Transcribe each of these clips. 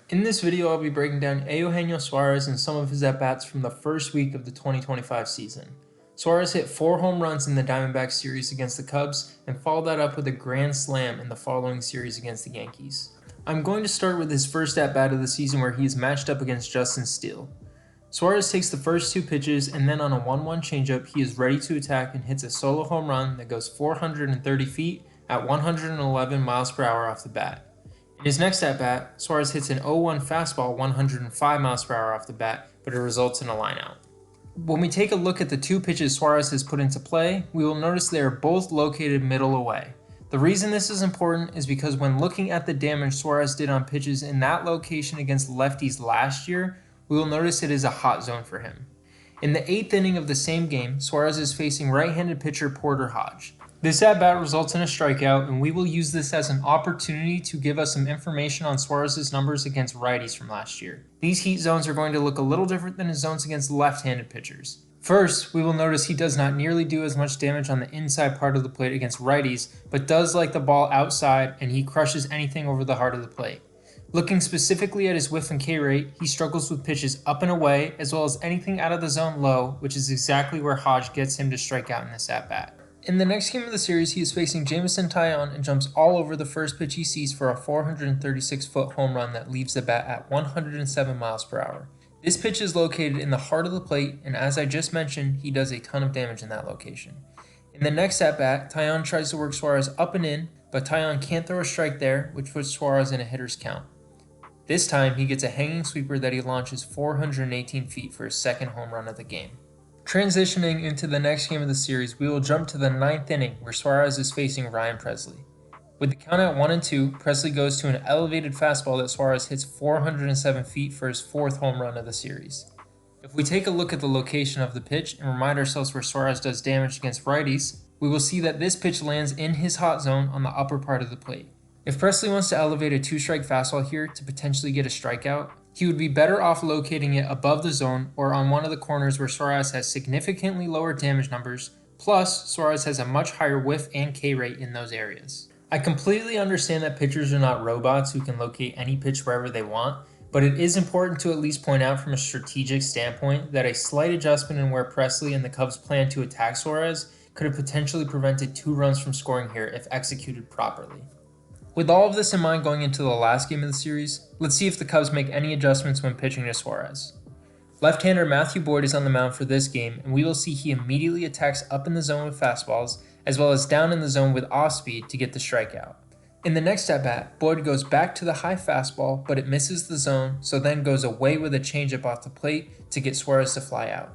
In this video, I'll be breaking down Eugenio Suárez and some of his at-bats from the first week of the 2025 season. Suárez hit 4 home runs in the Diamondbacks series against the Cubs and followed that up with a grand slam in the following series against the Yankees. I'm going to start with his first at-bat of the season where he is matched up against Justin Steele. Suárez takes the first 2 pitches and then on a 1-1 changeup, he is ready to attack and hits a solo home run that goes 430 feet at 111 miles per hour off the bat. In his next at-bat, Suárez hits an 0-1 fastball 105 miles per hour off the bat, but it results in a lineout. When we take a look at the 2 pitches Suárez has put into play, we will notice they are both located middle away. The reason this is important is because when looking at the damage Suárez did on pitches in that location against lefties last year, we will notice it is a hot zone for him. In the 8th inning of the same game, Suárez is facing right-handed pitcher Porter Hodge. This at-bat results in a strikeout, and we will use this as an opportunity to give us some information on Suárez's numbers against righties from last year. These heat zones are going to look a little different than his zones against left-handed pitchers. First, we will notice he does not nearly do as much damage on the inside part of the plate against righties, but does like the ball outside, and he crushes anything over the heart of the plate. Looking specifically at his whiff and K rate, he struggles with pitches up and away, as well as anything out of the zone low, which is exactly where Hodge gets him to strike out in this at-bat. In the next game of the series, he is facing Jameson Taillon and jumps all over the first pitch he sees for a 436-foot home run that leaves the bat at 107 miles per hour. This pitch is located in the heart of the plate, and as I just mentioned, he does a ton of damage in that location. In the next at-bat, Taillon tries to work Suárez up and in, but Taillon can't throw a strike there, which puts Suárez in a hitter's count. This time, he gets a hanging sweeper that he launches 418 feet for his second home run of the game. Transitioning into the next game of the series, we will jump to the 9th inning where Suárez is facing Ryan Pressly. With the count at 1-2, Pressly goes to an elevated fastball that Suárez hits 407 feet for his 4th home run of the series. If we take a look at the location of the pitch and remind ourselves where Suárez does damage against righties, we will see that this pitch lands in his hot zone on the upper part of the plate. If Pressly wants to elevate a 2-strike fastball here to potentially get a strikeout, he would be better off locating it above the zone or on one of the corners where Suárez has significantly lower damage numbers, plus Suárez has a much higher whiff and K rate in those areas. I completely understand that pitchers are not robots who can locate any pitch wherever they want, but it is important to at least point out from a strategic standpoint that a slight adjustment in where Pressly and the Cubs plan to attack Suárez could have potentially prevented 2 runs from scoring here if executed properly. With all of this in mind going into the last game of the series, let's see if the Cubs make any adjustments when pitching to Suárez. Left-hander Matthew Boyd is on the mound for this game, and we will see he immediately attacks up in the zone with fastballs, as well as down in the zone with off-speed to get the strikeout. In the next at-bat, Boyd goes back to the high fastball, but it misses the zone, so then goes away with a changeup off the plate to get Suárez to fly out.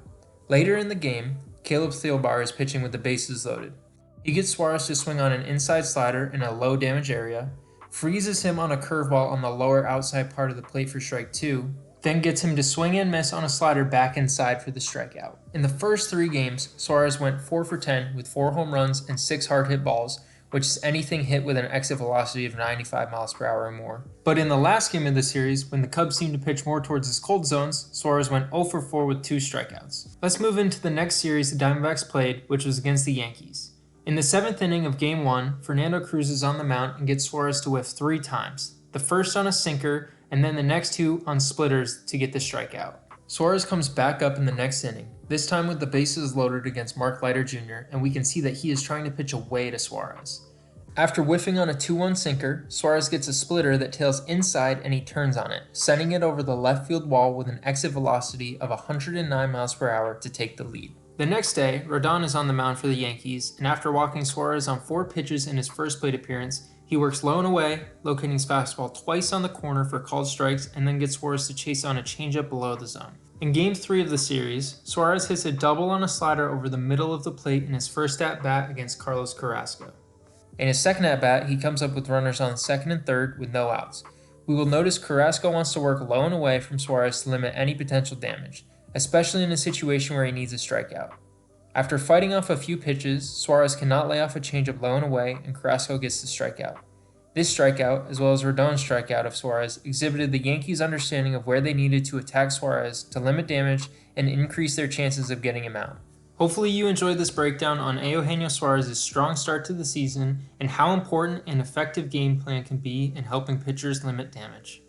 Later in the game, Caleb Thielbar is pitching with the bases loaded. He gets Suárez to swing on an inside slider in a low damage area, freezes him on a curveball on the lower outside part of the plate for strike 2, then gets him to swing and miss on a slider back inside for the strikeout. In the first 3 games, Suárez went 4 for 10 with 4 home runs and 6 hard hit balls, which is anything hit with an exit velocity of 95 miles per hour or more. But in the last game of the series, when the Cubs seemed to pitch more towards his cold zones, Suárez went 0 for 4 with 2 strikeouts. Let's move into the next series the Diamondbacks played, which was against the Yankees. In the 7th inning of Game 1, Fernando Cruz is on the mound and gets Suárez to whiff 3 times, the first on a sinker and then the next 2 on splitters to get the strikeout. Suárez comes back up in the next inning, this time with the bases loaded against Mark Leiter Jr., and we can see that he is trying to pitch away to Suárez. After whiffing on a 2-1 sinker, Suárez gets a splitter that tails inside and he turns on it, sending it over the left field wall with an exit velocity of 109 miles per hour to take the lead. The next day, Rodon is on the mound for the Yankees, and after walking Suárez on 4 pitches in his first plate appearance, he works low and away, locating his fastball twice on the corner for called strikes, and then gets Suárez to chase on a changeup below the zone. In Game 3 of the series, Suárez hits a double on a slider over the middle of the plate in his first at-bat against Carlos Carrasco. In his second at-bat, he comes up with runners on 2nd and 3rd with no outs. We will notice Carrasco wants to work low and away from Suárez to limit any potential damage, especially in a situation where he needs a strikeout. After fighting off a few pitches, Suárez cannot lay off a changeup low and away, and Carrasco gets the strikeout. This strikeout, as well as Rodon's strikeout of Suárez, exhibited the Yankees' understanding of where they needed to attack Suárez to limit damage and increase their chances of getting him out. Hopefully you enjoyed this breakdown on Eugenio Suárez's strong start to the season and how important an effective game plan can be in helping pitchers limit damage.